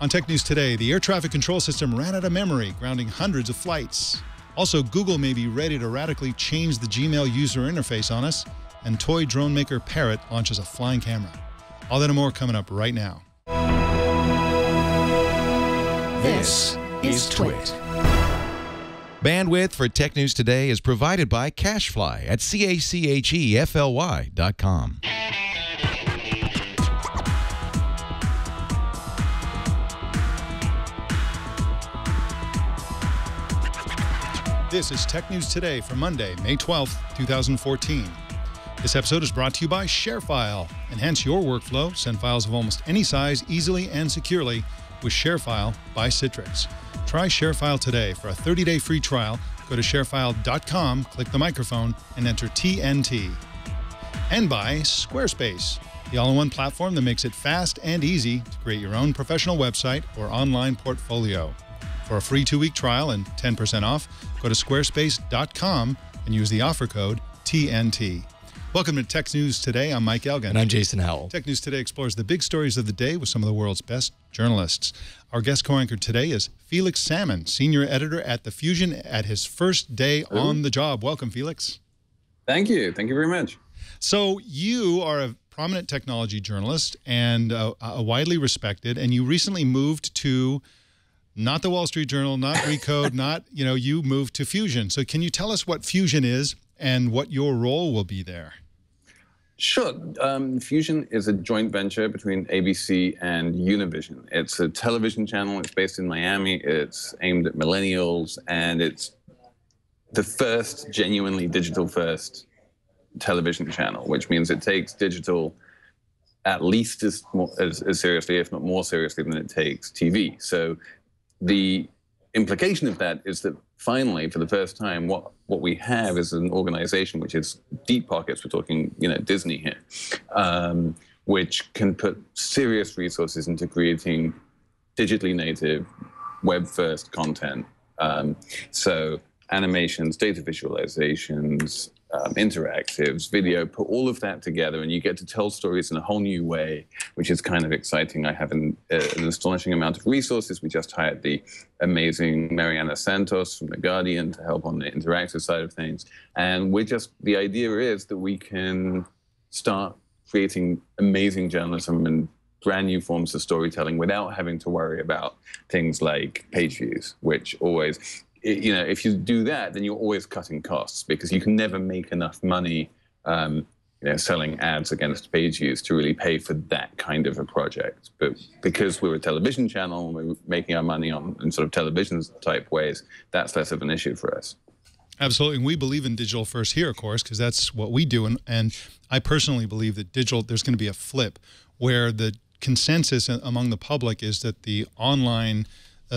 On Tech News Today, the air traffic control system ran out of memory, grounding hundreds of flights. Also, Google may be ready to radically change the Gmail user interface on us, and toy drone maker Parrot launches a flying camera. All that and more coming up right now. This is Twit. Bandwidth for Tech News Today is provided by CacheFly at CacheFly.com. This is Tech News Today for Monday, May 12th, 2014. This episode is brought to you by ShareFile. Enhance your workflow. Send files of almost any size easily and securely with ShareFile by Citrix. Try ShareFile today. For a 30-day free trial, go to sharefile.com, click the microphone, and enter TNT. And by Squarespace, the all-in-one platform that makes it fast and easy to create your own professional website or online portfolio. For a free 2-week trial and 10% off, go to squarespace.com and use the offer code TNT. Welcome to Tech News Today. I'm Mike Elgin. And I'm Jason Howell. Tech News Today explores the big stories of the day with some of the world's best journalists. Our guest co-anchor today is Felix Salmon, senior editor at The Fusion, at his first day on the job. Welcome, Felix. Thank you. Thank you very much. So you are a prominent technology journalist and a widely respected, and you recently moved to not the Wall Street Journal, not Recode, you moved to Fusion. So can you tell us what Fusion is and what your role will be there? Sure. Fusion is a joint venture between ABC and Univision. It's a television channel. It's based in Miami. It's aimed at millennials, and it's the first genuinely digital-first television channel, which means it takes digital at least as seriously, if not more seriously, than it takes TV. So the implication of that is that finally, for the first time, what we have is an organization which is deep pockets. We're talking, Disney here, which can put serious resources into creating digitally native, web-first content. So animations, data visualizations, interactives, video, put all of that together, and you get to tell stories in a whole new way, which is kind of exciting. I have an astonishing amount of resources. We just hired the amazing Mariana Santos from The Guardian to help on the interactive side of things. And the idea is that we can start creating amazing journalism and brand new forms of storytelling without having to worry about things like page views, which always... if you do that, then you're always cutting costs because you can never make enough money, selling ads against page views to really pay for that kind of a project. But because we're a television channel and we're making our money in sort of television type ways, that's less of an issue for us. Absolutely. And we believe in digital first here, of course, because that's what we do. And I personally believe that there's going to be a flip where the consensus among the public is that the online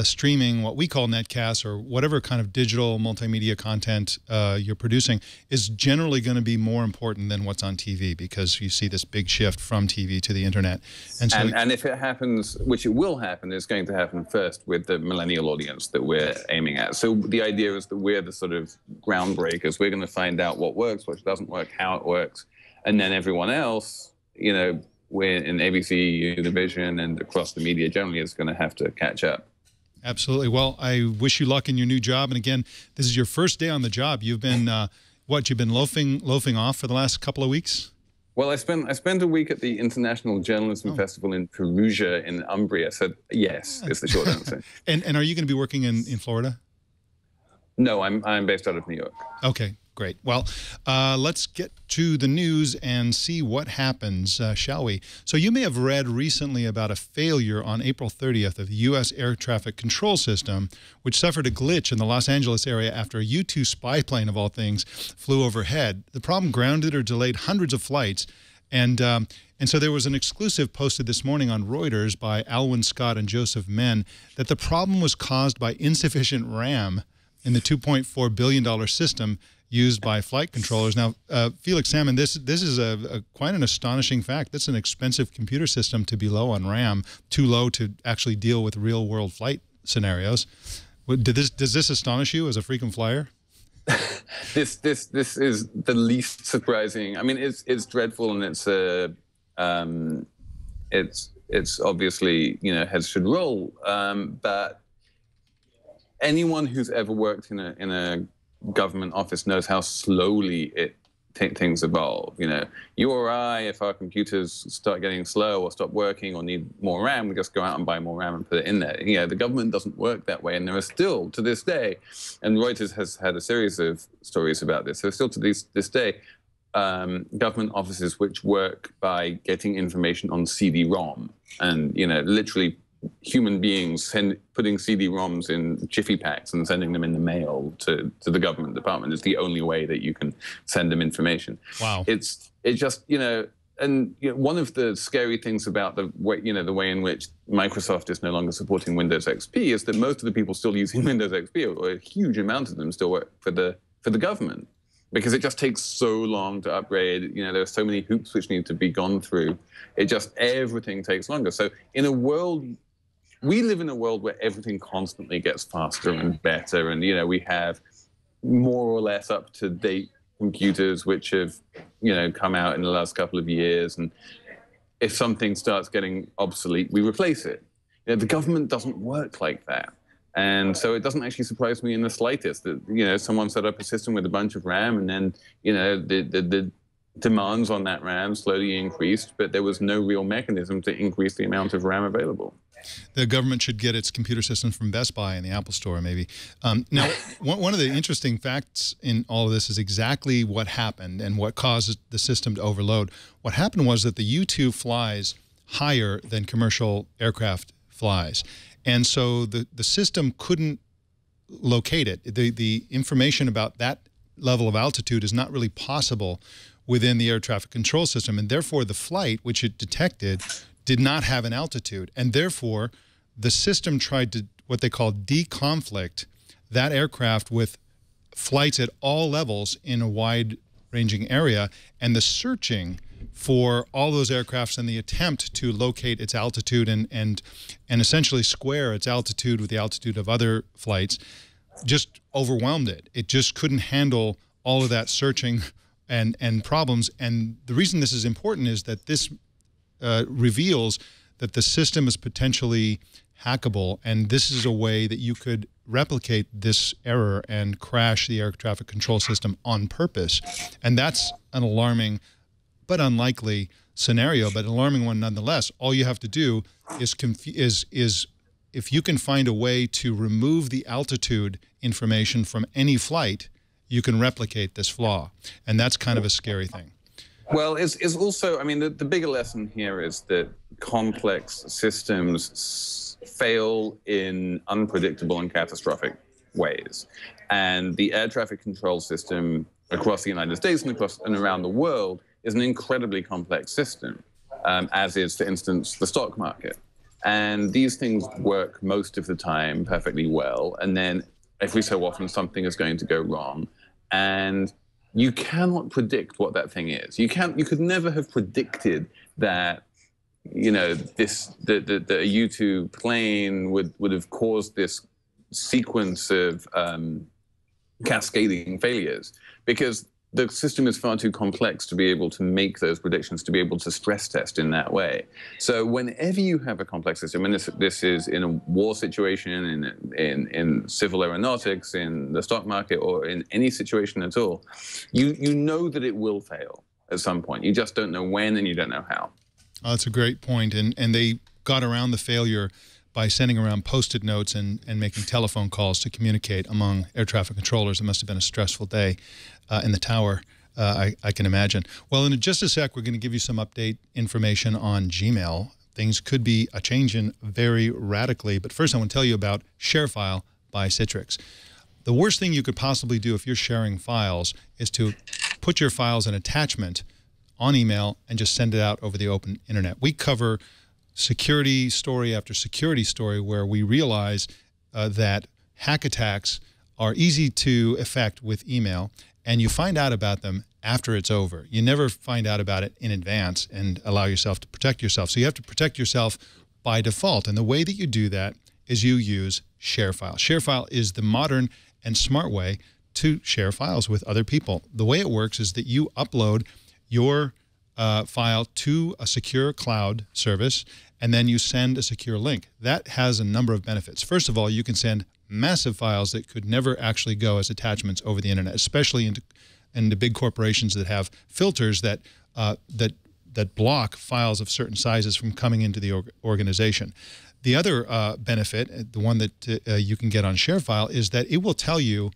streaming, what we call netcasts or whatever kind of digital multimedia content you're producing, is generally going to be more important than what's on TV because you see this big shift from TV to the internet. And so, and if it happens, which it will happen, it's going to happen first with the millennial audience that we're aiming at. So the idea is that we're the sort of groundbreakers. We're going to find out what works, what doesn't work, how it works, and then everyone else, we're in ABC, Univision, and across the media generally is going to have to catch up. Absolutely. Well, I wish you luck in your new job. And again, this is your first day on the job. You've been, you've been loafing off for the last couple of weeks? Well, I spent a week at the International Journalism Festival in Perugia in Umbria. So yes, is the short answer. And are you going to be working in Florida? No, I'm based out of New York. Okay. Great. Well, let's get to the news and see what happens, shall we? So you may have read recently about a failure on April 30th of the U.S. air traffic control system, which suffered a glitch in the Los Angeles area after a U-2 spy plane, of all things, flew overhead. The problem grounded or delayed hundreds of flights. And so there was an exclusive posted this morning on Reuters by Alwyn Scott and Joseph Menn that the problem was caused by insufficient RAM in the $2.4 billion system used by flight controllers. Now, Felix Salmon, this is quite an astonishing fact. That's an expensive computer system to be low on RAM, too low to actually deal with real-world flight scenarios. Does this astonish you as a frequent flyer? This is the least surprising. I mean, it's dreadful, and it's it's obviously, you know, heads should roll. But anyone who's ever worked in a government office knows how slowly things evolve. You know, you or I, if our computers start getting slow or stop working or need more RAM, we just go out and buy more RAM and put it in there. You know, the government doesn't work that way, and there are still, to this day, and Reuters has had a series of stories about this, there are still to this day government offices which work by getting information on CD-ROM, and, you know, literally human beings putting CD-ROMs in jiffy packs and sending them in the mail to the government department is the only way that you can send them information. Wow. It's just, you know, and you know, one of the scary things about the way, you know, the way in which Microsoft is no longer supporting Windows XP is that most of the people still using Windows XP, or a huge amount of them, still work for the government, because it just takes so long to upgrade. You know, there are so many hoops which need to be gone through. It just, everything takes longer. So in a world, we live in a world where everything constantly gets faster and better, and, you know, we have more or less up-to-date computers which have, you know, come out in the last couple of years, and if something starts getting obsolete, we replace it. You know, the government doesn't work like that. And so it doesn't actually surprise me in the slightest that, you know, someone set up a system with a bunch of RAM, and then, you know, the demands on that RAM slowly increased, but there was no real mechanism to increase the amount of RAM available. The government should get its computer systems from Best Buy in the Apple Store, maybe. Now, one of the interesting facts in all of this is exactly what happened and what caused the system to overload. What happened was that the U-2 flies higher than commercial aircraft flies. And so the system couldn't locate it. The information about that level of altitude is not really possible within the air traffic control system. And therefore, the flight, which it detected, did not have an altitude. And therefore, the system tried to, what they call, deconflict that aircraft with flights at all levels in a wide-ranging area. And the searching for all those aircrafts and the attempt to locate its altitude and essentially square its altitude with the altitude of other flights just overwhelmed it. It just couldn't handle all of that searching and problems. And the reason this is important is that this reveals that the system is potentially hackable, and this is a way that you could replicate this error and crash the air traffic control system on purpose. And that's an alarming but unlikely scenario, but alarming one nonetheless. All you have to do is if you can find a way to remove the altitude information from any flight, you can replicate this flaw. And that's kind of a scary thing. Well, it's also, I mean, the bigger lesson here is that complex systems fail in unpredictable and catastrophic ways. And the air traffic control system across the United States and around the world is an incredibly complex system, as is, for instance, the stock market. And these things work most of the time perfectly well. And then every so often something is going to go wrong. And you cannot predict what that thing is. You could never have predicted that, you know, the U-2 plane would have caused this sequence of cascading failures, because the system is far too complex to be able to make those predictions, to be able to stress test in that way. So whenever you have a complex system, and this is in a war situation, in civil aeronautics, in the stock market, or in any situation at all, you know that it will fail at some point. You just don't know when, and you don't know how. Oh, that's a great point. And they got around the failure by sending around Post-it notes and making telephone calls to communicate among air traffic controllers. It must have been a stressful day in the tower, I can imagine. Well, in just a sec, we're going to give you some update information on Gmail. Things could be changing very radically. But first, I want to tell you about ShareFile by Citrix. The worst thing you could possibly do if you're sharing files is to put your files in attachment on email and just send it out over the open internet. We cover security story after security story where we realize that hack attacks are easy to effect with email, and you find out about them after it's over. You never find out about it in advance and allow yourself to protect yourself. So you have to protect yourself by default, and the way that you do that is you use ShareFile. ShareFile is the modern and smart way to share files with other people. The way it works is that you upload your file to a secure cloud service, and then you send a secure link. That has a number of benefits. First of all, you can send massive files that could never actually go as attachments over the internet, especially into big corporations that have filters that block files of certain sizes from coming into the organization. The other benefit, the one that you can get on ShareFile, is that it will tell you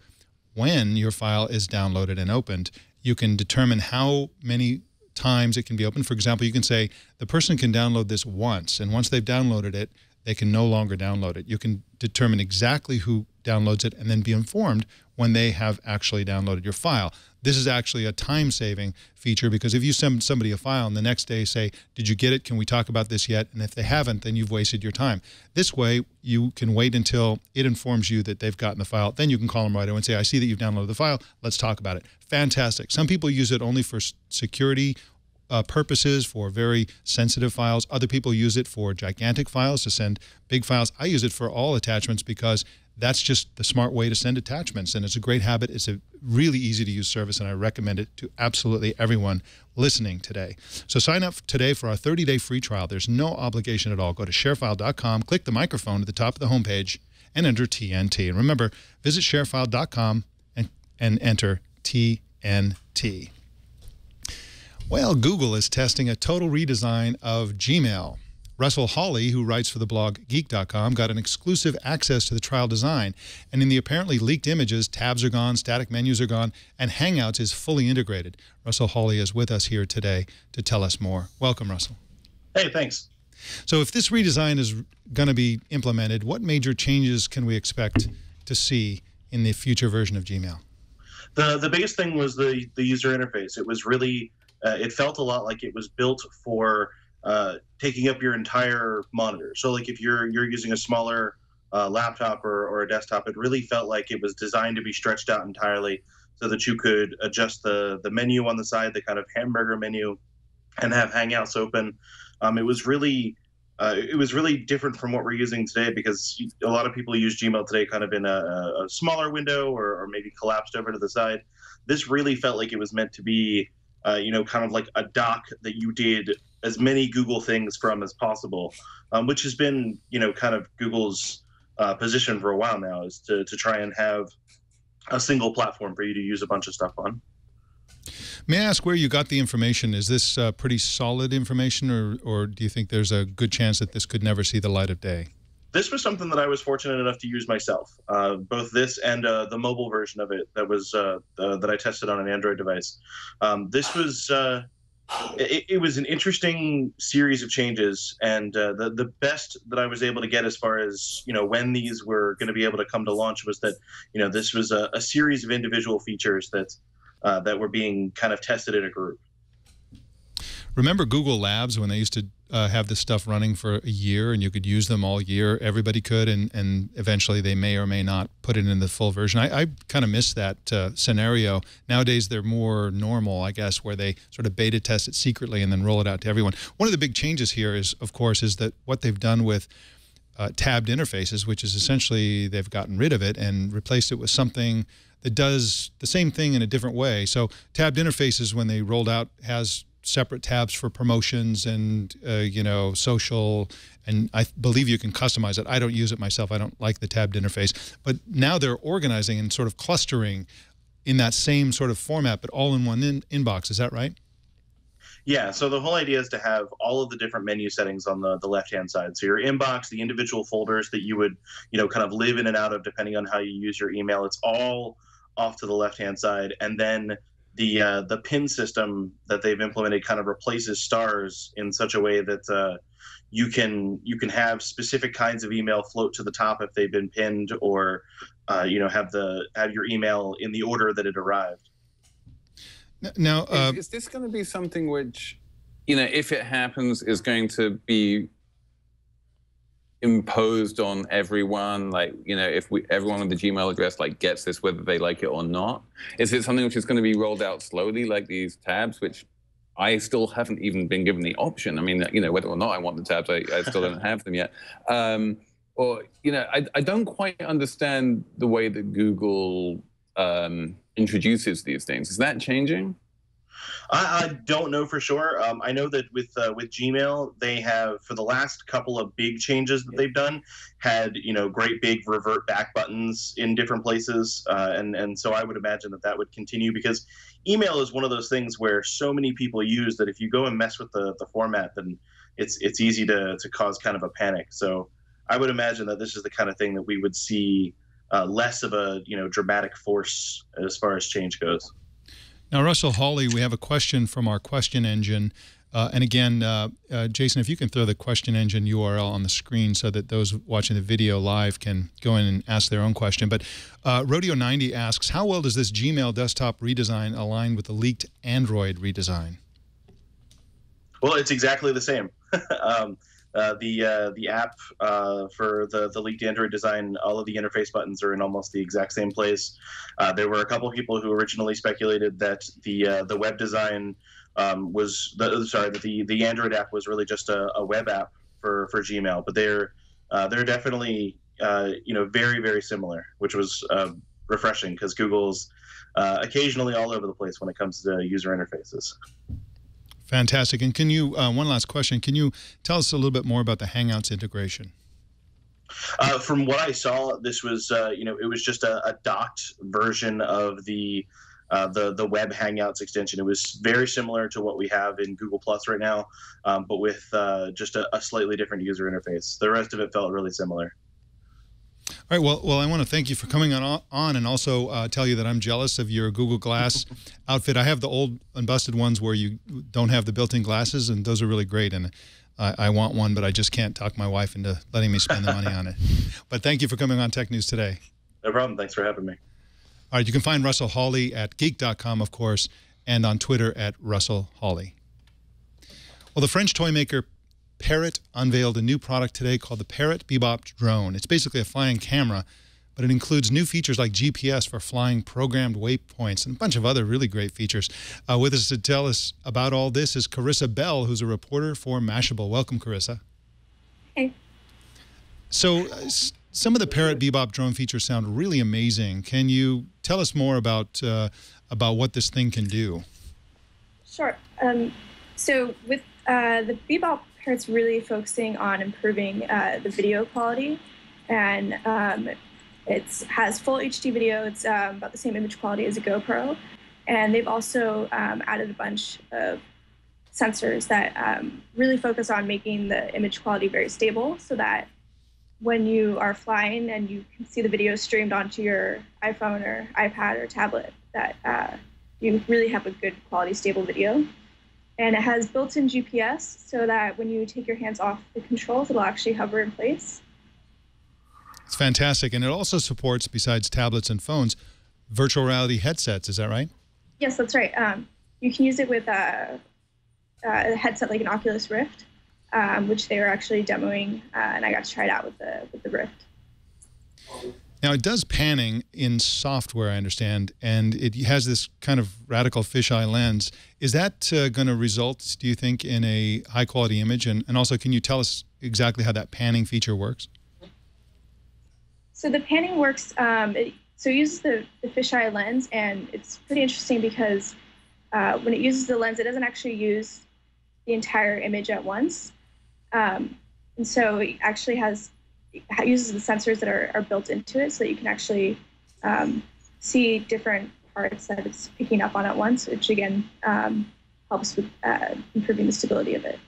when your file is downloaded and opened. You can determine how many times it can be opened. For example, you can say the person can download this once, and once they've downloaded it, they can no longer download it. You can determine exactly who downloads it and then be informed when they have actually downloaded your file. This is actually a time-saving feature, because if you send somebody a file and the next day say, did you get it? Can we talk about this yet? And if they haven't, then you've wasted your time. This way, you can wait until it informs you that they've gotten the file. Then you can call them right away and say, I see that you've downloaded the file. Let's talk about it. Fantastic. Some people use it only for security purposes, for very sensitive files. Other people use it for gigantic files, to send big files. I use it for all attachments because that's just the smart way to send attachments, and it's a great habit. It's a really easy to use service, and I recommend it to absolutely everyone listening today. So sign up today for our 30-day free trial. There's no obligation at all. Go to sharefile.com, click the microphone at the top of the homepage, and enter TNT. And remember, visit sharefile.com and enter TNT. Well, Google is testing a total redesign of Gmail. Russell Hawley, who writes for the blog Geek.com, got an exclusive access to the trial design. And in the apparently leaked images, tabs are gone, static menus are gone, and Hangouts is fully integrated. Russell Hawley is with us here today to tell us more. Welcome, Russell. Hey, thanks. So if this redesign is going to be implemented, what major changes can we expect to see in the future version of Gmail? The biggest thing was the user interface. It was really, it felt a lot like it was built for taking up your entire monitor. So like if you're using a smaller laptop or a desktop, it really felt like it was designed to be stretched out entirely so that you could adjust the menu on the side, the kind of hamburger menu, and have Hangouts open. It was really different from what we're using today, because a lot of people use Gmail today kind of in a smaller window or maybe collapsed over to the side. This really felt like it was meant to be kind of like a dock that you did as many Google things from as possible, which has been, kind of Google's position for a while now, is to try and have a single platform for you to use a bunch of stuff on. May I ask where you got the information? Is this pretty solid information, or do you think there's a good chance that this could never see the light of day? This was something that I was fortunate enough to use myself, both this and the mobile version of it that was that I tested on an Android device. This was it was an interesting series of changes, and the best that I was able to get as far as when these were going to be able to come to launch was that this was a series of individual features that were being kind of tested in a group. Remember Google Labs, when they used to have this stuff running for a year and you could use them all year? Everybody could, and eventually they may or may not put it in the full version. I kind of miss that scenario. Nowadays they're more normal, I guess, where they sort of beta test it secretly and then roll it out to everyone. One of the big changes here is, of course, is that what they've done with tabbed interfaces, which is essentially they've gotten rid of it and replaced it with something that does the same thing in a different way. So tabbed interfaces, when they rolled out, has separate tabs for promotions and social, and I believe you can customize it. I don't use it myself. I don't like the tabbed interface, but now they're organizing and sort of clustering in that same sort of format, but all in one inbox. Is that right? Yeah, so the whole idea is to have all of the different menu settings on the left-hand side. So your inbox, the individual folders that you would, kind of live in and out of depending on how you use your email, it's all off to the left-hand side. And then the pin system that they've implemented kind of replaces stars in such a way that you can have specific kinds of email float to the top if they've been pinned, or have your email in the order that it arrived. Now, is this going to be something which, if it happens, is going to be imposed on everyone? Like, if everyone with the Gmail address gets this, whether they like it or not? Is it something which is going to be rolled out slowly, like these tabs, which I still haven't even been given the option? I mean, whether or not I want the tabs, I still don't have them yet. I don't quite understand the way that Google introduces these things. Is that changing? I don't know for sure. I know that with Gmail, they have, for the last couple of big changes that they've done, had great big revert back buttons in different places, and so I would imagine that would continue, because email is one of those things where so many people use that if you go and mess with the format, then it's easy to cause kind of a panic. So I would imagine that this is the kind of thing that we would see less of a dramatic force as far as change goes. Now, Russell Hawley, we have a question from our question engine. And again, Jason, if you can throw the question engine URL on the screen so that those watching the video live can go in and ask their own question. But Rodeo90 asks, how well does this Gmail desktop redesign align with the leaked Android redesign? Well, it's exactly the same. The app for the leaked Android design, all of the interface buttons are in almost the exact same place. There were a couple of people who originally speculated that the web design that the Android app was really just a web app for Gmail, but they're definitely very, very similar, which was refreshing, because Google's occasionally all over the place when it comes to user interfaces. Fantastic. And can you, one last question, can you tell us a little bit more about the Hangouts integration? From what I saw, this was, it was just a docked version of the web Hangouts extension. It was very similar to what we have in Google Plus right now, but with just a slightly different user interface. The rest of it felt really similar. All right. Well, I want to thank you for coming on and also tell you that I'm jealous of your Google Glass outfit. I have the old unbusted ones where you don't have the built-in glasses, and those are really great. And I want one, but I just can't talk my wife into letting me spend the money on it. But thank you for coming on Tech News Today. No problem. Thanks for having me. All right. You can find Russell Hawley at geek.com, of course, and on Twitter at Russell Hawley. Well, the French toy maker Parrot unveiled a new product today called the Parrot Bebop drone. It's basically a flying camera, but it includes new features like GPS for flying programmed waypoints and a bunch of other really great features. With us to tell us about all this is Carissa Bell, who's a reporter for Mashable. Welcome, Carissa. Hey. So some of the Parrot Bebop drone features sound really amazing. Can you tell us more about what this thing can do? Sure. So with the Bebop, Parrot's really focusing on improving the video quality, and it has full HD video. It's about the same image quality as a GoPro, and they've also added a bunch of sensors that really focus on making the image quality very stable, so that when you are flying and you can see the video streamed onto your iPhone or iPad or tablet, that you really have a good quality, stable video. And it has built-in GPS, so that when you take your hands off the controls, it'll actually hover in place. It's fantastic. And it also supports, besides tablets and phones, virtual reality headsets. Is that right? Yes, that's right. You can use it with a headset like an Oculus Rift, which they were actually demoing, and I got to try it out with the Rift. Now, it does panning in software, I understand, and it has this kind of radical fisheye lens. Is that going to result, do you think, in a high-quality image? And also, can you tell us exactly how that panning feature works? So the panning works, it uses the fisheye lens, and it's pretty interesting because when it uses the lens, it doesn't actually use the entire image at once. And so it actually uses the sensors that are built into it, so that you can actually see different parts that it's picking up on at once, which again helps with improving the stability of it.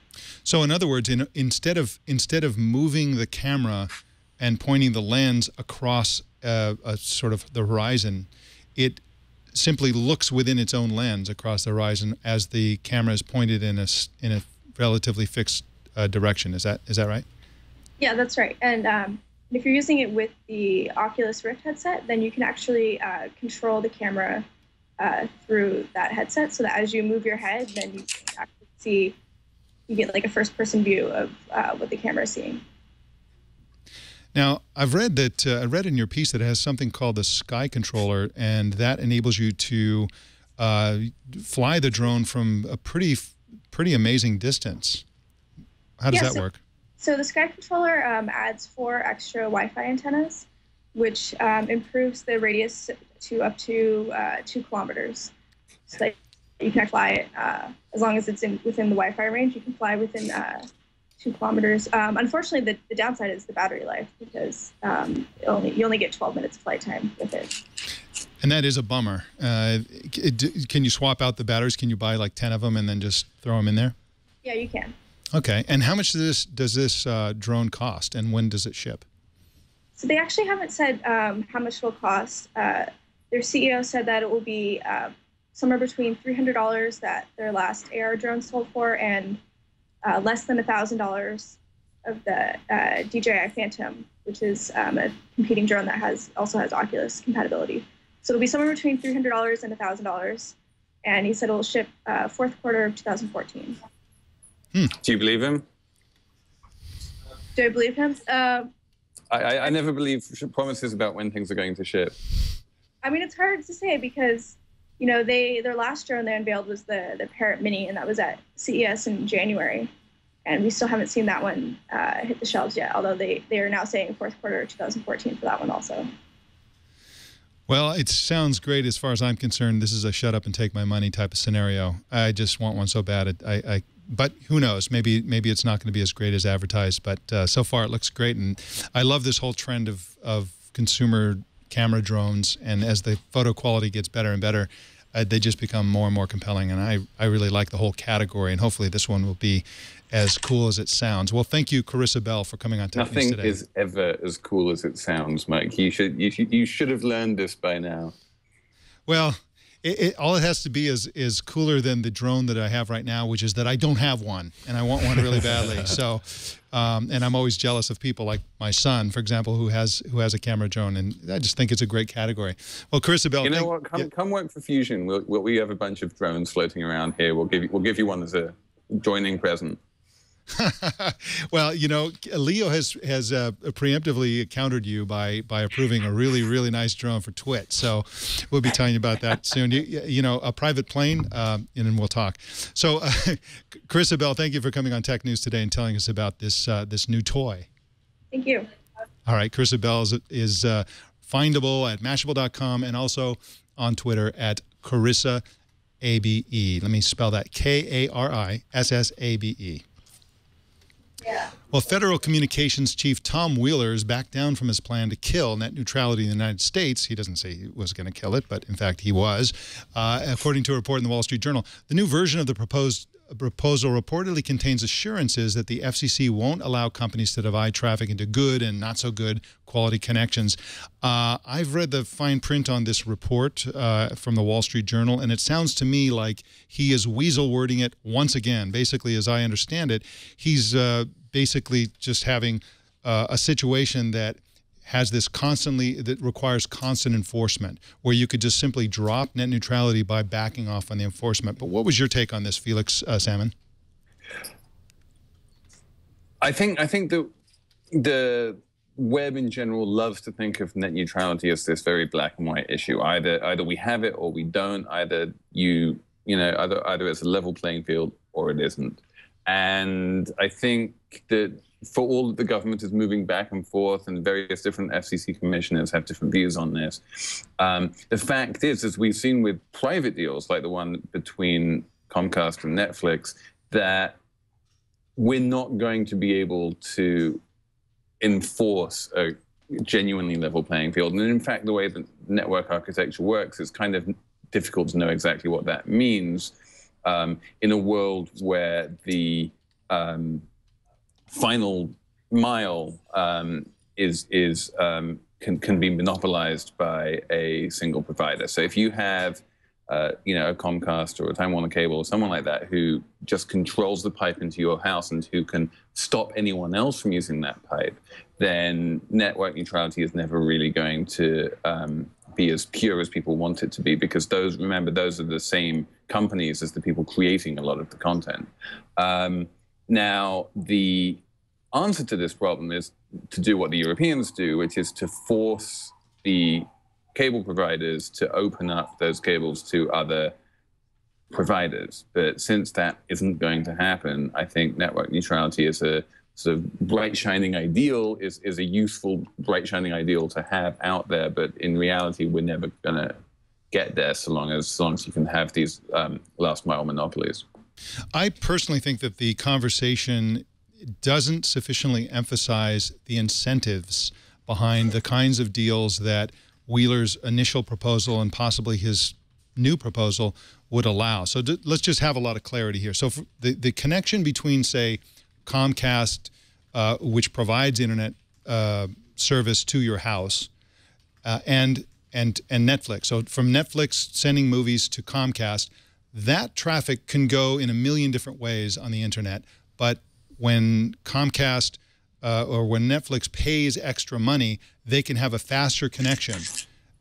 So in other words, instead of moving the camera and pointing the lens across a sort of the horizon, it simply looks within its own lens across the horizon as the camera is pointed in a relatively fixed direction. Is that right? Yeah, that's right. And if you're using it with the Oculus Rift headset, then you can actually control the camera through that headset, so that as you move your head, then you can actually see, you get like a first-person view of what the camera is seeing. Now, I've read that I read in your piece that it has something called the Sky Controller, and that enables you to fly the drone from a pretty amazing distance. How does that work? So the Sky Controller adds 4 extra Wi-Fi antennas, which improves the radius to up to 2 kilometers, so that you can fly as long as it's within the Wi-Fi range. You can fly within 2 kilometers. Unfortunately, the downside is the battery life, because you only get 12 minutes of flight time with it. And that is a bummer. Can you swap out the batteries? Can you buy like 10 of them and then just throw them in there? Yeah, you can. Okay. And how much does this drone cost, and when does it ship? So they actually haven't said how much it will cost. Their CEO said that it will be somewhere between $300 that their last AR drone sold for, and less than $1,000 of the DJI Phantom, which is a competing drone that also has Oculus compatibility. So it'll be somewhere between $300 and $1,000, and he said it will ship fourth quarter of 2014. Do you believe him? Do I believe him? I never believe promises about when things are going to ship. I mean, it's hard to say because, you know, their last drone they unveiled was the Parrot Mini, and that was at CES in January. And we still haven't seen that one hit the shelves yet, although they are now saying fourth quarter of 2014 for that one also. Well, it sounds great as far as I'm concerned. This is a shut up and take my money type of scenario. I just want one so bad. But who knows? Maybe it's not going to be as great as advertised. But so far it looks great, and I love this whole trend of consumer camera drones. And as the photo quality gets better and better, they just become more and more compelling. And I really like the whole category. And hopefully this one will be as cool as it sounds. Well, thank you, Carissa Bell, for coming on Tech News today. Nothing is ever as cool as it sounds, Mike. You should have learned this by now. Well, all it has to be is cooler than the drone that I have right now, which is that I don't have one, and I want one really badly. So, and I'm always jealous of people like my son, for example, who has a camera drone, and I just think it's a great category. Well, Carissa Bell, you know what? Come work for Fusion. We have a bunch of drones floating around here. We'll give you one as a joining present. Well, you know, Leo has preemptively countered you by approving a really nice drone for Twit. So we'll be telling you about that soon. You know, a private plane, and then we'll talk. So, Carissa Bell, thank you for coming on Tech News today and telling us about this new toy. Thank you. All right, Carissa Bell is findable at Mashable.com and also on Twitter at Carissa ABE. Let me spell that: KARISSABE. Yeah. Well, Federal Communications Chief Tom Wheeler has backed down from his plan to kill net neutrality in the United States. He doesn't say he was going to kill it, but in fact he was. According to a report in the Wall Street Journal, the new version of the proposal reportedly contains assurances that the FCC won't allow companies to divide traffic into good and not so good quality connections. I've read the fine print on this report from the Wall Street Journal, and it sounds to me like he is weasel wording it once again. Basically, as I understand it, he's basically just having a situation that has this that requires constant enforcement, where you could just simply drop net neutrality by backing off on the enforcement. But what was your take on this, Felix Salmon? I think the web in general loves to think of net neutrality as this very black and white issue. Either we have it or we don't. Either either it's a level playing field or it isn't. And I think that for all that the government is moving back and forth, and various different FCC commissioners have different views on this, the fact is, as we've seen with private deals like the one between Comcast and Netflix, that we're not going to be able to enforce a genuinely level playing field. And in fact, the way that network architecture works, it's kind of difficult to know exactly what that means in a world where the final mile can be monopolized by a single provider. So if you have a Comcast or a Time Warner Cable or someone like that who just controls the pipe into your house and who can stop anyone else from using that pipe, then network neutrality is never really going to be as pure as people want it to be, because those are the same companies as the people creating a lot of the content. Now, the answer to this problem is to do what the Europeans do, which is to force the cable providers to open up those cables to other providers. But since that isn't going to happen, I think network neutrality is a sort of bright shining ideal, is a useful bright shining ideal to have out there. But in reality, we're never going to get there so long as you can have these last mile monopolies. I personally think that the conversation doesn't sufficiently emphasize the incentives behind the kinds of deals that Wheeler's initial proposal and possibly his new proposal would allow. So let's just have a lot of clarity here. So for the connection between, say, Comcast, which provides internet service to your house, and Netflix. So from Netflix sending movies to Comcast, that traffic can go in a million different ways on the internet. But when Comcast or when Netflix pays extra money, they can have a faster connection.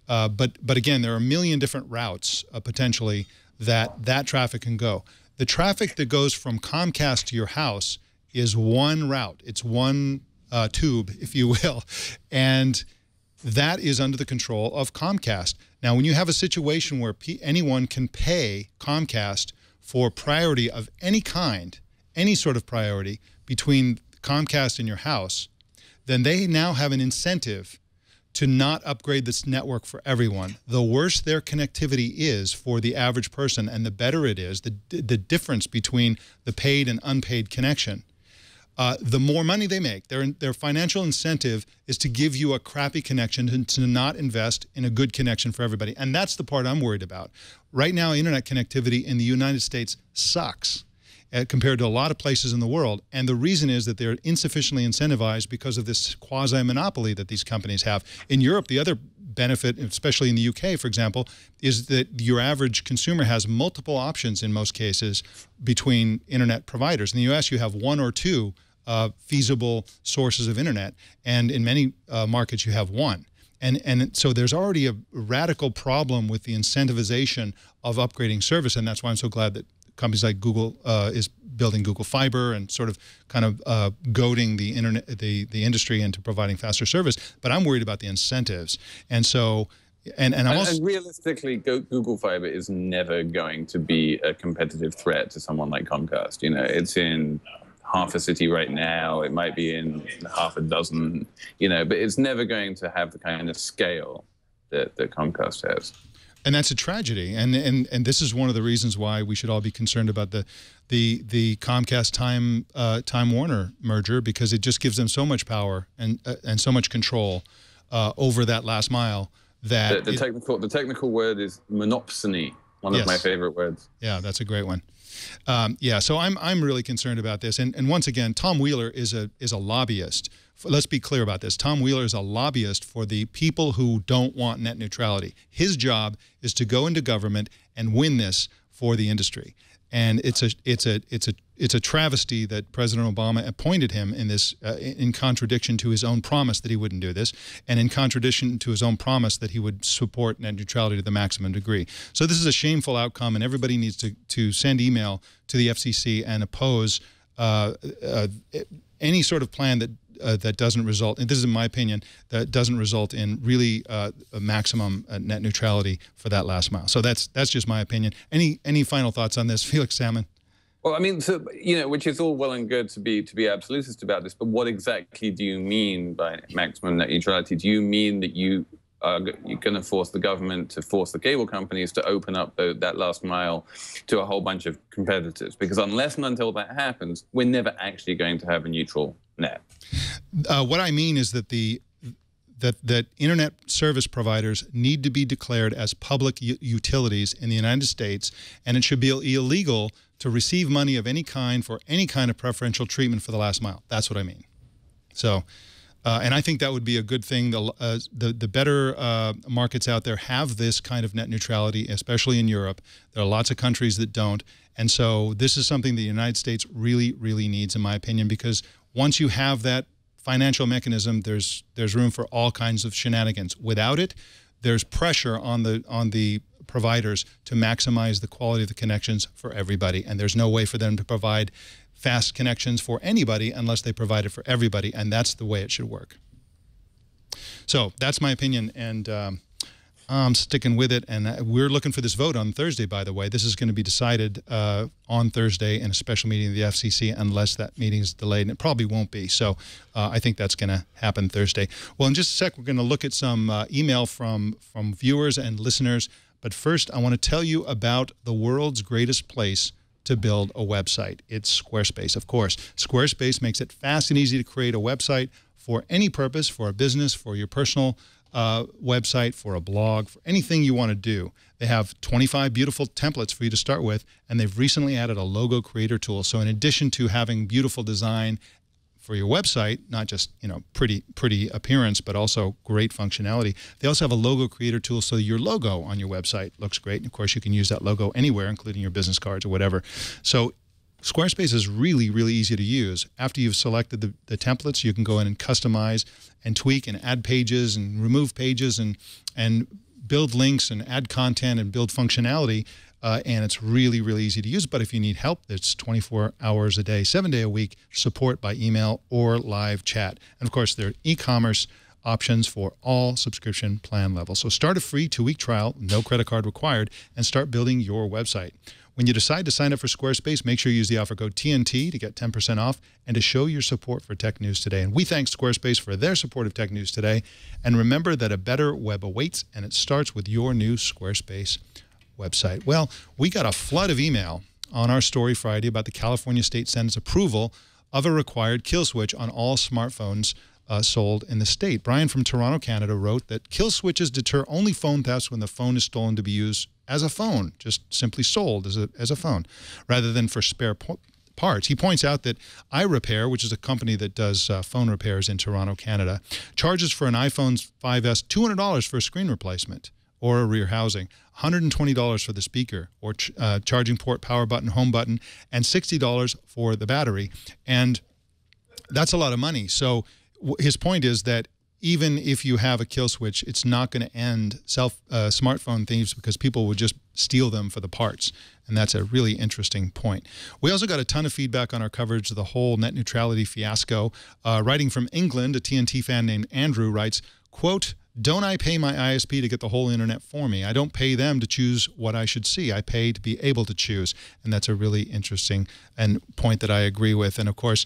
But again, there are a million different routes potentially that traffic can go. The traffic that goes from Comcast to your house is one route. It's one tube, if you will. And that is under the control of Comcast. Now, when you have a situation where anyone can pay Comcast for priority of any kind, any sort of priority between Comcast and your house, then they now have an incentive to not upgrade this network for everyone. The worse their connectivity is for the average person and the better it is, the difference between the paid and unpaid connection, the more money they make. Their financial incentive is to give you a crappy connection and to not invest in a good connection for everybody. And that's the part I'm worried about. Right now, internet connectivity in the United States sucks compared to a lot of places in the world. And the reason is that they're insufficiently incentivized because of this quasi-monopoly that these companies have. In Europe, the other benefit, especially in the UK, for example, is that your average consumer has multiple options in most cases between internet providers. In the US, you have one or two feasible sources of internet, and in many markets, you have one. And so there's already a radical problem with the incentivization of upgrading service, and that's why I'm so glad that companies like Google is building Google Fiber and sort of kind of goading the internet, the industry into providing faster service. But I'm worried about the incentives, and so and I'm also, and realistically, Google Fiber is never going to be a competitive threat to someone like Comcast. You know, it's in half a city right now. It might be in half a dozen. You know, but it's never going to have the kind of scale that Comcast has. And that's a tragedy, and this is one of the reasons why we should all be concerned about the Comcast Time Warner merger, because it just gives them so much power and so much control over that last mile that the technical word is monopsony, one of my favorite words. Yeah, that's a great one. Yeah, so I'm really concerned about this, and once again, Tom Wheeler is a lobbyist. Let's be clear about this. Tom Wheeler is a lobbyist for the people who don't want net neutrality. His job is to go into government and win this for the industry. And it's a travesty that President Obama appointed him in this in contradiction to his own promise that he wouldn't do this, and in contradiction to his own promise that he would support net neutrality to the maximum degree. So this is a shameful outcome, and everybody needs to send email to the FCC and oppose any sort of plan that doesn't result, and this is in my opinion, that doesn't result in really a maximum net neutrality for that last mile. So that's just my opinion. Any final thoughts on this, Felix Salmon? Well, I mean, so, you know, which is all well and good to be absolutist about this, but what exactly do you mean by maximum net neutrality? Do you mean that you're going to force the government to force the cable companies to open up that last mile to a whole bunch of competitors? Because unless and until that happens, we're never actually going to have a neutral net. What I mean is that that internet service providers need to be declared as public utilities in the United States, and it should be illegal to receive money of any kind for any kind of preferential treatment for the last mile. That's what I mean. So, and I think that would be a good thing. The better markets out there have this kind of net neutrality, especially in Europe. There are lots of countries that don't. And so this is something the United States really, really needs, in my opinion, because once you have that financial mechanism, there's room for all kinds of shenanigans. Without it, there's pressure on the providers to maximize the quality of the connections for everybody, and there's no way for them to provide fast connections for anybody unless they provide it for everybody, and that's the way it should work. So that's my opinion, and I'm sticking with it, and we're looking for this vote on Thursday, by the way. This is going to be decided on Thursday in a special meeting of the FCC unless that meeting is delayed, and it probably won't be. So I think that's going to happen Thursday. Well, in just a sec, we're going to look at some email from viewers and listeners. But first, I want to tell you about the world's greatest place to build a website. It's Squarespace, of course. Squarespace makes it fast and easy to create a website for any purpose, for a business, for your personal website, for a blog, for anything you want to do. They have 25 beautiful templates for you to start with, and they've recently added a logo creator tool. So in addition to having beautiful design for your website, not just, you know, pretty appearance, but also great functionality, they also have a logo creator tool so your logo on your website looks great. And of course, you can use that logo anywhere, including your business cards or whatever. So Squarespace is really, really easy to use. After you've selected the templates, you can go in and customize and tweak and add pages and remove pages and build links and add content and build functionality. And it's really, really easy to use. But if you need help, it's 24 hours a day, 7 days a week, support by email or live chat. And of course, there are e-commerce options for all subscription plan levels. So start a free 2-week trial, no credit card required, and start building your website. When you decide to sign up for Squarespace, make sure you use the offer code TNT to get 10% off and to show your support for Tech News Today. And we thank Squarespace for their support of Tech News Today. And remember that a better web awaits, and it starts with your new Squarespace website. Well, we got a flood of email on our story Friday about the California State Senate's approval of a required kill switch on all smartphones sold in the state. Brian from Toronto, Canada wrote that kill switches deter only phone thefts when the phone is stolen to be used as a phone, just simply sold as a phone, rather than for spare parts. He points out that iRepair, which is a company that does phone repairs in Toronto, Canada, charges for an iPhone 5S $200 for a screen replacement or a rear housing, $120 for the speaker or charging port, power button, home button, and $60 for the battery. And that's a lot of money. So his point is that even if you have a kill switch, it's not going to end smartphone thieves because people would just steal them for the parts. And that's a really interesting point. We also got a ton of feedback on our coverage of the whole net neutrality fiasco. Writing from England, a TNT fan named Andrew writes, quote, "Don't I pay my ISP to get the whole internet for me? I don't pay them to choose what I should see. I pay to be able to choose." And that's a really interesting point that I agree with. And of course,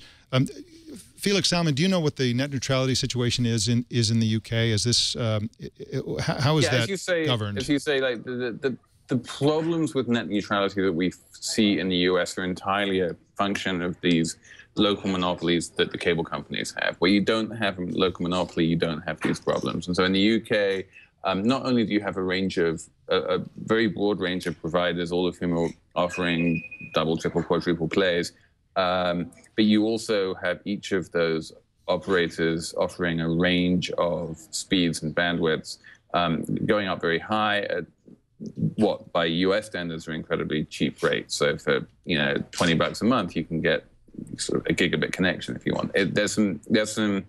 Felix Salmon, do you know what the net neutrality situation is in the UK? Is this how is that governed? As you say, like the problems with net neutrality that we see in the US are entirely a function of these local monopolies that the cable companies have. Where you don't have a local monopoly, you don't have these problems. And so in the UK, not only do you have a very broad range of providers, all of whom are offering double, triple, quadruple plays, but you also have each of those operators offering a range of speeds and bandwidths, going up very high at what by US standards are incredibly cheap rates. So for $20 a month, you can get sort of a gigabit connection if you want. There's some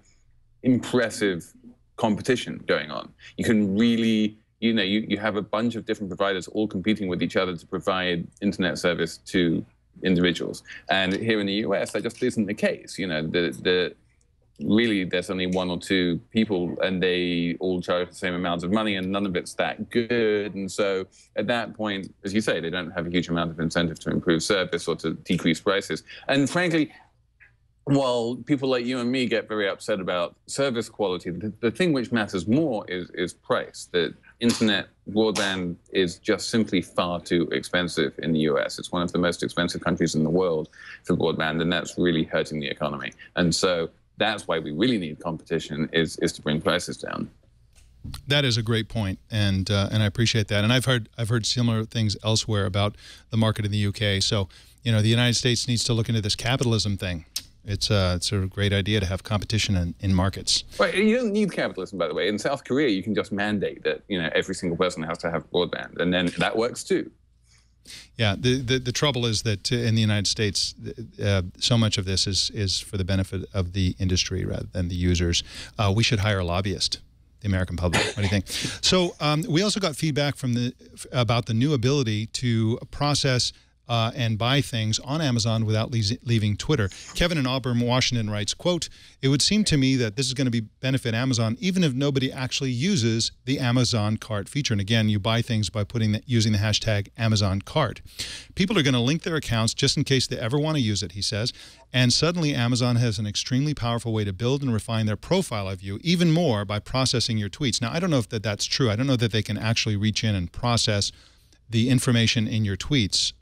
impressive competition going on. You can really, you have a bunch of different providers all competing with each other to provide internet service to individuals. And here in the US, that just isn't the case. Really, there's only one or two people, and they all charge the same amount of money, and none of it's that good. And so at that point, as you say, they don't have a huge amount of incentive to improve service or to decrease prices. And frankly, while people like you and me get very upset about service quality, the thing which matters more is price. That internet broadband is just simply far too expensive in the US. It's one of the most expensive countries in the world for broadband, and that's really hurting the economy. And so that's why we really need competition is to bring prices down. That is a great point, and I appreciate that. And I've heard similar things elsewhere about the market in the UK. So the United States needs to look into this capitalism thing. It's a great idea to have competition in markets. Right, you don't need capitalism, by the way. In South Korea, you can just mandate that every single person has to have broadband, and then that works too. Yeah, the trouble is that in the United States, so much of this is for the benefit of the industry rather than the users. We should hire a lobbyist, the American public. What do you think? So we also got feedback from about the new ability to process and buy things on Amazon without leaving Twitter. Kevin in Auburn, Washington writes, quote, "It would seem to me that this is going to benefit Amazon even if nobody actually uses the Amazon cart feature." And again, you buy things by using the hashtag Amazon cart. People are going to link their accounts just in case they ever want to use it, he says. And suddenly Amazon has an extremely powerful way to build and refine their profile of you even more by processing your tweets. Now, I don't know if that's true. I don't know that they can actually reach in and process the information in your tweets.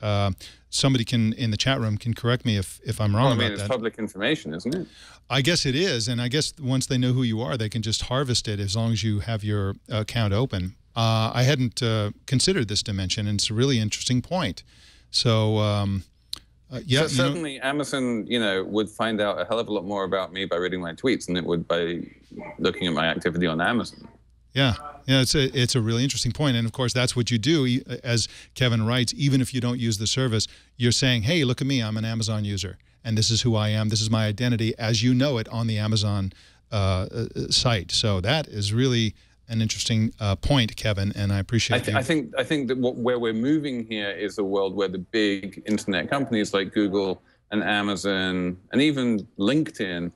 Somebody in the chat room can correct me if I'm wrong about that. I mean, it's public information, isn't it? I guess it is, and I guess once they know who you are, they can just harvest it as long as you have your account open. I hadn't considered this dimension, and it's a really interesting point. So, yeah. So certainly Amazon, would find out a hell of a lot more about me by reading my tweets than it would by looking at my activity on Amazon. Yeah, it's a really interesting point, and of course that's what you do. As Kevin writes, even if you don't use the service, you're saying, "Hey, look at me, I'm an Amazon user, and this is who I am. This is my identity as you know it on the Amazon site." So that is really an interesting point, Kevin, and I appreciate it. I think that where we're moving here is a world where the big internet companies like Google and Amazon and even LinkedIn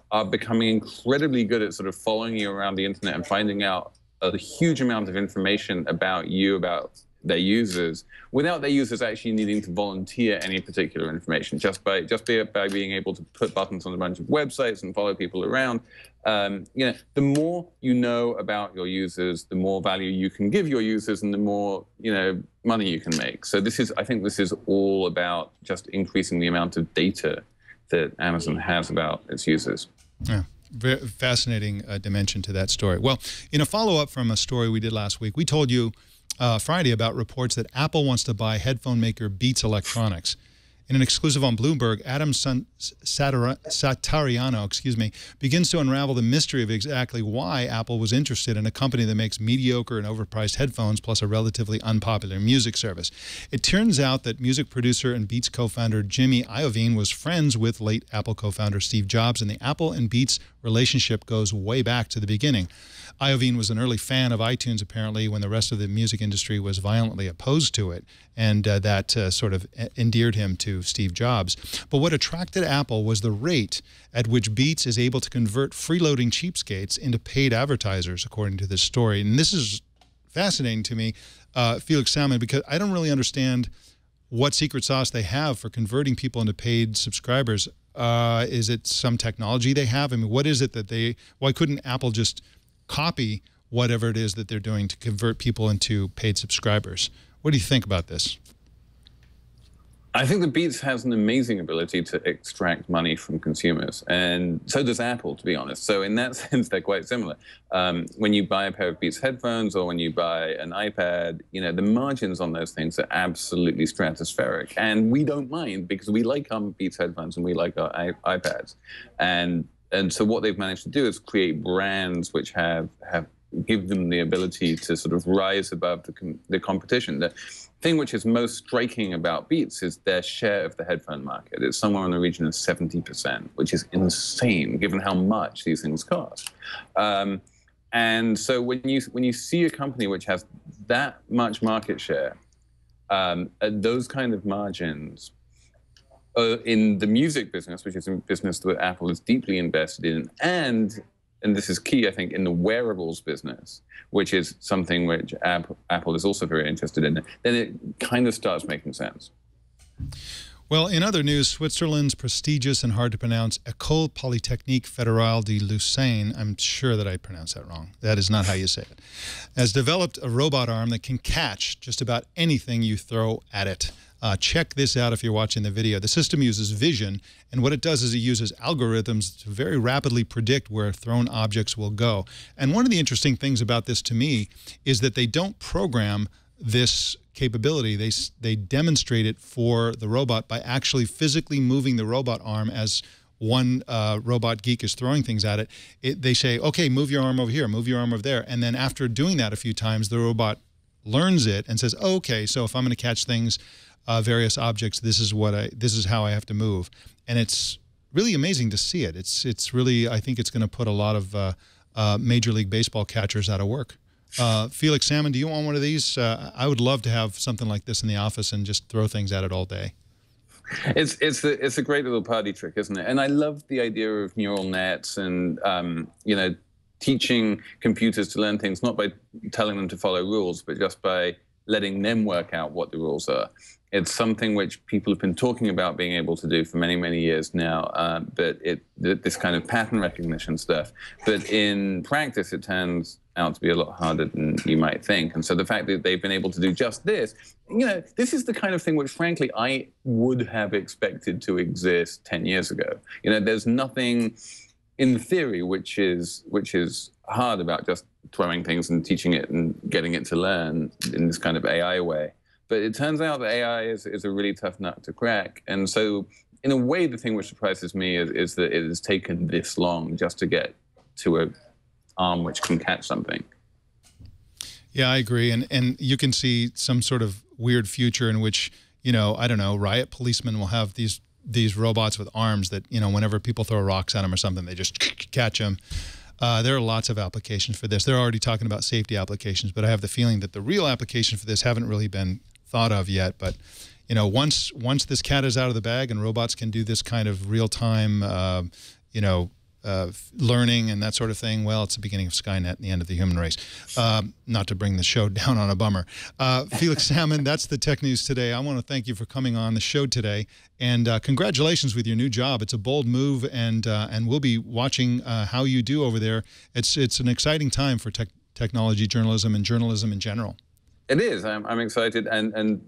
are becoming incredibly good at sort of following you around the internet and finding out a huge amount of information about you, about their users, without their users actually needing to volunteer any particular information, just by being able to put buttons on a bunch of websites and follow people around. The more you know about your users, the more value you can give your users, and the more money you can make. So I think this is all about just increasing the amount of data that Amazon has about its users. Yeah, very fascinating dimension to that story. Well, in a follow-up from a story we did last week, we told you Friday about reports that Apple wants to buy headphone maker Beats Electronics. In an exclusive on Bloomberg, Adam Satariano, begins to unravel the mystery of exactly why Apple was interested in a company that makes mediocre and overpriced headphones plus a relatively unpopular music service. It turns out that music producer and Beats co-founder Jimmy Iovine was friends with late Apple co-founder Steve Jobs, and the Apple and Beats relationship goes way back to the beginning. Iovine was an early fan of iTunes, apparently, when the rest of the music industry was violently opposed to it, and that sort of endeared him to Steve Jobs. But what attracted Apple was the rate at which Beats is able to convert freeloading cheapskates into paid advertisers, according to this story. And this is fascinating to me, Felix Salmon, because I don't really understand what secret sauce they have for converting people into paid subscribers. Is it some technology they have? I mean, what is it that why couldn't Apple just copy whatever it is that they're doing to convert people into paid subscribers? What do you think about this? I think that Beats has an amazing ability to extract money from consumers, and so does Apple, to be honest. So in that sense, they're quite similar. When you buy a pair of Beats headphones or when you buy an iPad, the margins on those things are absolutely stratospheric, and we don't mind because we like our Beats headphones and we like our iPads. And so what they've managed to do is create brands which give them the ability to sort of rise above the competition. The thing which is most striking about Beats is their share of the headphone market. It's somewhere in the region of 70%, which is insane given how much these things cost. And so when you see a company which has that much market share at those kind of margins, in the music business, which is a business that Apple is deeply invested in, and this is key, I think, in the wearables business, which is something which Apple is also very interested in, then it kind of starts making sense. Well, in other news, Switzerland's prestigious and hard-to-pronounce École Polytechnique Fédérale de Lausanne, I'm sure that I pronounced that wrong. That is not how you say it, has developed a robot arm that can catch just about anything you throw at it. Check this out if you're watching the video. The system uses vision, and what it does is it uses algorithms to very rapidly predict where thrown objects will go. And one of the interesting things about this to me is that they don't program this capability. They demonstrate it for the robot by actually physically moving the robot arm as one robot geek is throwing things at it. They say, okay, move your arm over here, move your arm over there. And then after doing that a few times, the robot learns it and says, oh, okay, so if I'm going to catch things, various objects, this is how I have to move. And it's really amazing to see it. It's really, I think it's going to put a lot of Major League Baseball catchers out of work. Felix Salmon, do you want one of these? I would love to have something like this in the office and just throw things at it all day. It's a great little party trick, isn't it? And I love the idea of neural nets and teaching computers to learn things, not by telling them to follow rules, but just by letting them work out what the rules are. It's something which people have been talking about being able to do for many, many years now, but this kind of pattern recognition stuff. But in practice, it turns out to be a lot harder than you might think. And so the fact that they've been able to do just this, this is the kind of thing which, frankly, I would have expected to exist 10 years ago. There's nothing in theory which is hard about just throwing things and teaching it and getting it to learn in this kind of AI way. But it turns out that AI is a really tough nut to crack. And so in a way, the thing which surprises me is that it has taken this long just to get to an arm which can catch something. Yeah, I agree. And you can see some sort of weird future in which, I don't know, riot policemen will have these robots with arms that, whenever people throw rocks at them or something, they just catch them. There are lots of applications for this. They're already talking about safety applications, but I have the feeling that the real applications for this haven't really been thought of yet. But, once this cat is out of the bag and robots can do this kind of real-time, learning and that sort of thing, well, it's the beginning of Skynet and the end of the human race. Not to bring the show down on a bummer. Felix Salmon, that's the Tech News Today. I want to thank you for coming on the show today, and congratulations with your new job. It's a bold move, and we'll be watching how you do over there. It's an exciting time for technology journalism and journalism in general. It is. I'm excited, and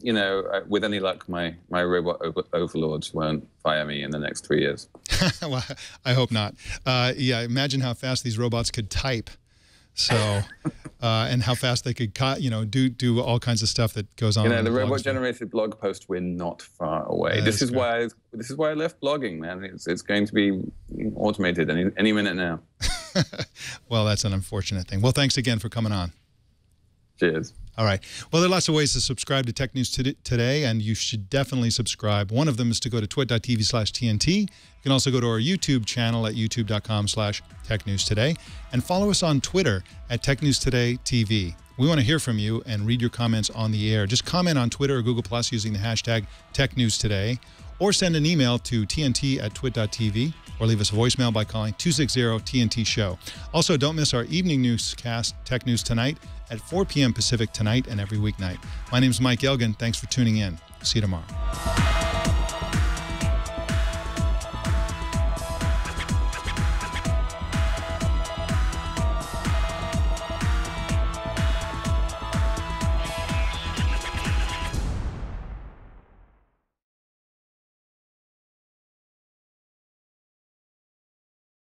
with any luck, my robot overlords won't fire me in the next 3 years. Well, I hope not. Yeah, imagine how fast these robots could type. So, and how fast they could, do all kinds of stuff that goes on. The robot-generated blog post. We're not far away. This is why I left blogging, man. It's going to be automated any minute now. Well, that's an unfortunate thing. Well, thanks again for coming on. Cheers. All right. Well, there are lots of ways to subscribe to Tech News Today, and you should definitely subscribe. One of them is to go to twit.tv/TNT. You can also go to our YouTube channel at youtube.com/TechNewsToday and follow us on Twitter at TechNewsTodayTV. We want to hear from you and read your comments on the air. Just comment on Twitter or Google+ using the hashtag TechNewsToday, or send an email to tnt@twit.tv, or leave us a voicemail by calling 260-TNT-SHOW. Also, don't miss our evening newscast, Tech News Tonight, at 4 p.m. Pacific tonight and every weeknight. My name is Mike Elgin. Thanks for tuning in. See you tomorrow.